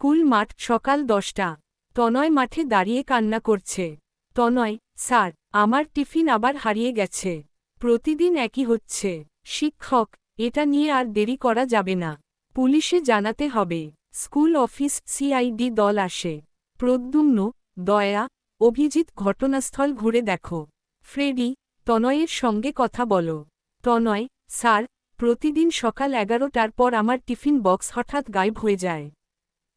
School মাঠ সকাল 10টা। তনয় মাঠে দাঁড়িয়ে কান্না করছে। তনয়, স্যার, আমার টিফিন আবার হারিয়ে গেছে। প্রতিদিন একই হচ্ছে। শিক্ষক, এটা নিয়ে আর দেরি করা যাবে না। পুলিশে জানাতে হবে। স্কুল অফিস সিআইডি দল আসে। প্রদ্যুম্ন, দয়া, অভিজিৎ ঘটনাস্থল ঘুরে দেখো। ফ্রেডি, তনয়ের সঙ্গে কথা বলো। তনয়, স্যার, প্রতিদিন সকাল 11টার পর আমার টিফিন বক্স হঠাৎ গায়েব হয়ে যায়।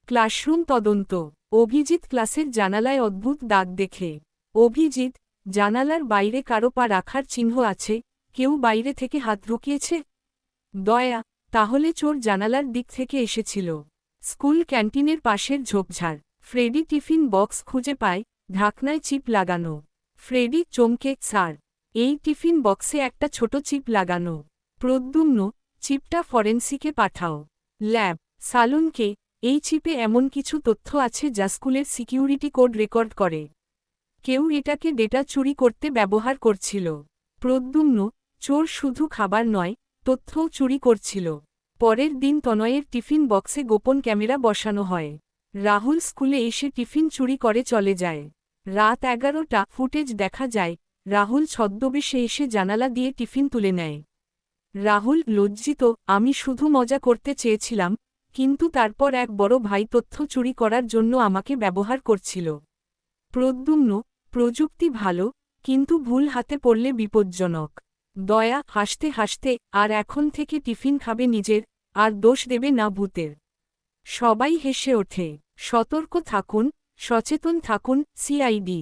ক্লাসরুম তদন্ত। অভিজিৎ ক্লাসের জানালায় অদ্ভুত দাগ দেখে। অভিজিৎ, জানালার বাইরে কারো পা রাখার চিহ্ন আছে, কেউ বাইরে থেকে হাত ঢুকিয়েছে? দয়া, তাহলে চোর জানালার দিক থেকে এসেছিল। স্কুল ক্যান্টিনের পাশের ঝোপঝাড়। ফ্রেডি টিফিন বক্স খুঁজে পায়, ঢাকনায় চিপ লাগানো। ফ্রেডি চমকে, স্যার, এই টিফিন বক্সে একটা ছোট চিপ লাগানো। প্রদ্যুম্ন, চিপটা ফরেন্সিকে পাঠাও। ল্যাব, সালুনকে, এই চিপে এমন কিছু তথ্য আছে যা স্কুলের সিকিউরিটি কোড রেকর্ড করে। কেউ এটাকে ডেটা চুরি করতে ব্যবহার করছিল। প্রদ্যুম্ন, চোর শুধু খাবার নয়, তথ্যও চুরি করছিল। পরের দিন তনয়ের টিফিন বক্সে গোপন ক্যামেরা বসানো হয়। রাহুল স্কুলে এসে টিফিন চুরি করে চলে যায়। রাত 11টা ফুটেজ দেখা যায়, রাহুল ছদ্মবেশে এসে জানালা দিয়ে টিফিন তুলে নেয়। রাহুল লজ্জিত, আমি শুধু মজা করতে চেয়েছিলাম, কিন্তু তারপর এক বড় ভাই তথ্য চুরি করার জন্য আমাকে ব্যবহার করছিল। প্রদ্যুম্ন, প্রযুক্তি ভালো, কিন্তু ভুল হাতে পড়লে বিপজ্জনক। দয়া হাসতে হাসতে, আর এখন থেকে টিফিন খাবে নিজের, আর দোষ দেবে না ভূতের। সবাই হেসে ওঠে। সতর্ক থাকুন, সচেতন থাকুন, সিআইডি।